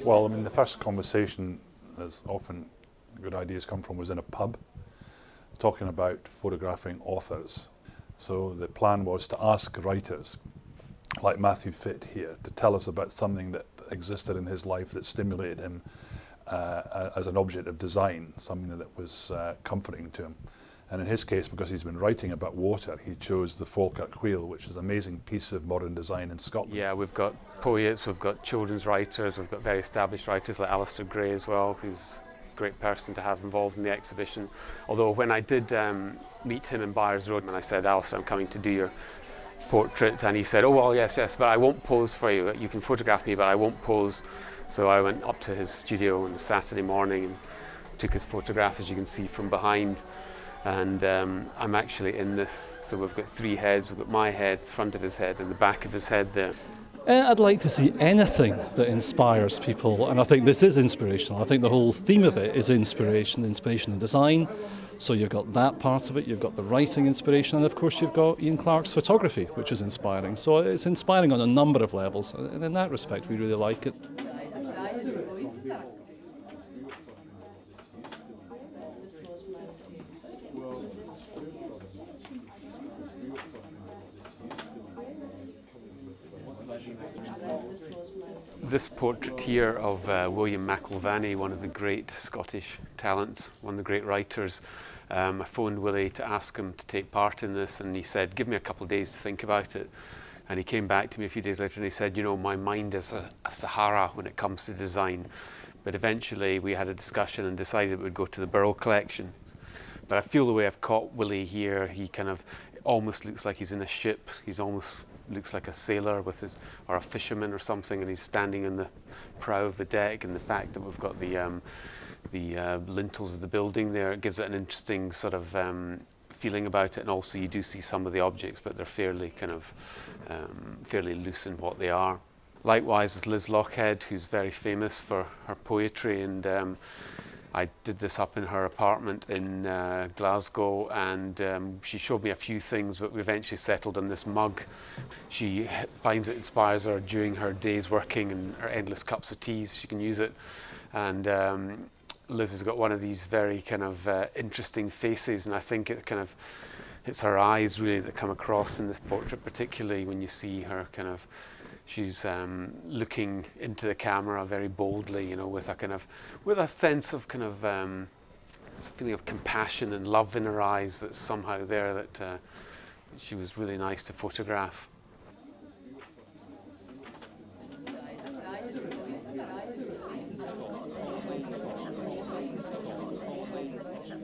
Well, I mean, the first conversation, as often good ideas come from, was in a pub, talking about photographing authors. So the plan was to ask writers, like Matthew Fitt here, to tell us about something that existed in his life that stimulated him as an object of design, something that was comforting to him. And in his case, because he's been writing about water, he chose the Falkirk wheel, which is an amazing piece of modern design in Scotland. Yeah, we've got poets, we've got children's writers, we've got very established writers like Alistair Gray as well, who's a great person to have involved in the exhibition. Although when I did meet him in Byres Road, and I said, Alistair, I'm coming to do your portrait, and he said, oh, well, yes, but I won't pose for you. You can photograph me, but I won't pose. So I went up to his studio on a Saturday morning and took his photograph, as you can see from behind. And I'm actually in this, so we've got three heads. We've got my head, the front of his head, and the back of his head there. I'd like to see anything that inspires people, and I think this is inspirational. I think the whole theme of it is inspiration and design. So you've got that part of it, you've got the writing inspiration, and of course you've got Iain Clark's photography, which is inspiring. So it's inspiring on a number of levels, and in that respect we really like it. This portrait here of William McIlvanney, one of the great Scottish talents, one of the great writers. I phoned Willie to ask him to take part in this, and he said, give me a couple of days to think about it. And he came back to me a few days later and he said, you know, my mind is a Sahara when it comes to design. But eventually we had a discussion and decided it would go to the Burrell collection. But I feel the way I've caught Willie here, he kind of almost looks like he's in a ship. He's almost looks like a sailor with his, or a fisherman or something, and he's standing in the prow of the deck. And the fact that we've got the lintels of the building there, it gives it an interesting sort of feeling about it. And also you do see some of the objects, but they're fairly kind of fairly loose in what they are. Likewise with Liz Lochhead, who's very famous for her poetry, and I did this up in her apartment in Glasgow, and she showed me a few things, but we eventually settled on this mug. She finds it inspires her during her days working and her endless cups of teas. She can use it. And Liz has got one of these very kind of interesting faces, and I think it's her eyes really that come across in this portrait, particularly when you see her kind of, she's looking into the camera very boldly, you know, with a sense of kind of a feeling of compassion and love in her eyes that's somehow there, that she was really nice to photograph.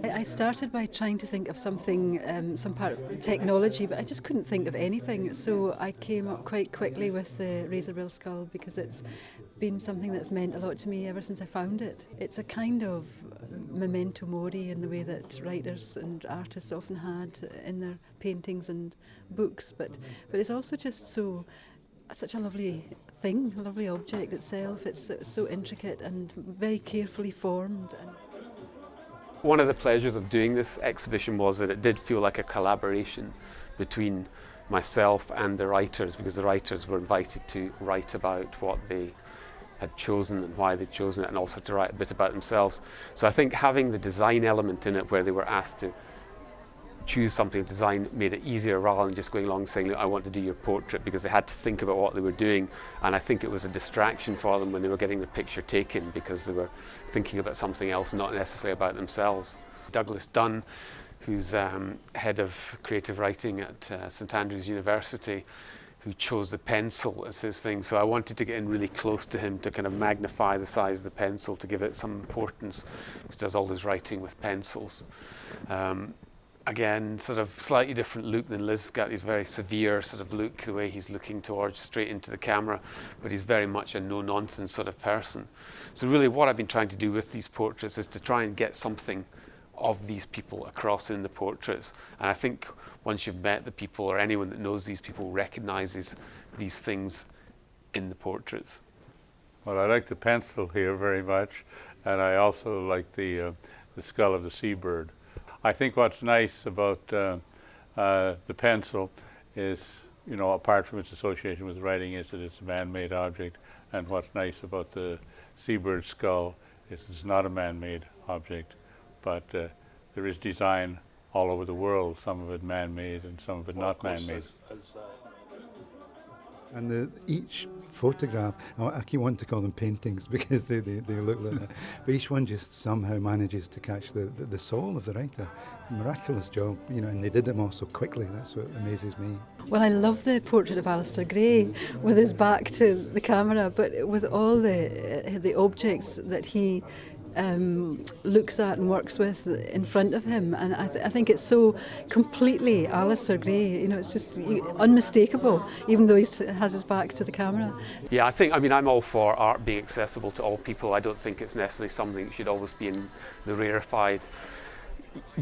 I started by trying to think of something, some part of technology, but I just couldn't think of anything. So I came up quite quickly with the razor bill skull, because it's been something that's meant a lot to me ever since I found it. It's a kind of memento mori in the way that writers and artists often had in their paintings and books, but it's also just such a lovely thing, a lovely object itself. It's so intricate and very carefully formed. One of the pleasures of doing this exhibition was that it did feel like a collaboration between myself and the writers, because the writers were invited to write about what they had chosen and why they'd chosen it, and also to write a bit about themselves. So I think having the design element in it, where they were asked to choose something to design, made it easier rather than just going along and saying, look, I want to do your portrait, because they had to think about what they were doing. And I think it was a distraction for them when they were getting the picture taken, because they were thinking about something else, not necessarily about themselves. Douglas Dunn, who's head of creative writing at St Andrews University, who chose the pencil as his thing. So I wanted to get in really close to him to kind of magnify the size of the pencil, to give it some importance, because he does all his writing with pencils. Again, sort of slightly different look than Liz got. He's very severe sort of look, the way he's looking towards straight into the camera, but he's very much a no-nonsense sort of person. So really what I've been trying to do with these portraits is to try and get something of these people across in the portraits. And I think once you've met the people, or anyone that knows these people recognizes these things in the portraits. Well, I like the pencil here very much, and I also like the skull of the seabird. I think what's nice about the pencil is you know, apart from its association with writing, is that it's a man-made object. And what's nice about the seabird skull is it's not a man-made object, but there is design all over the world, some of it man-made and some of it not man-made. And each photograph, I keep wanting to call them paintings because they look like that, but each one just somehow manages to catch the soul of the writer. Miraculous job, you know, and they did them all so quickly. That's what amazes me. Well, I love the portrait of Alistair Gray with his back to the camera, but with all the objects that he looks at and works with in front of him, and I think it's so completely Alistair Gray. You know, it's just unmistakable, even though he has his back to the camera. Yeah, I mean, I'm all for art being accessible to all people. I don't think it's necessarily something that should always be in the rarefied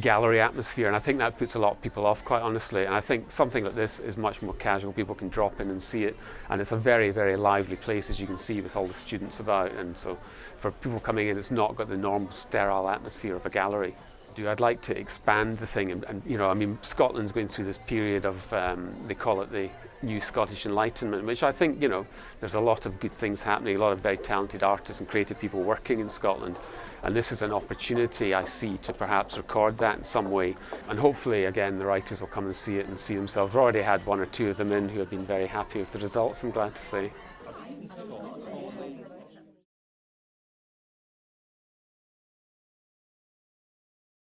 gallery atmosphere, and I think that puts a lot of people off, quite honestly. And I think something like this is much more casual. People can drop in and see it, and it's a very, very lively place, as you can see, with all the students about. And so for people coming in, it's not got the normal sterile atmosphere of a gallery. I'd like to expand the thing, and you know, I mean, Scotland's going through this period of they call it the New Scottish Enlightenment, which I think, you know, there's a lot of good things happening, a lot of very talented artists and creative people working in Scotland, and this is an opportunity I see to perhaps record that in some way, and hopefully again the writers will come and see it and see themselves. I've already had one or two of them in who have been very happy with the results, I'm glad to say.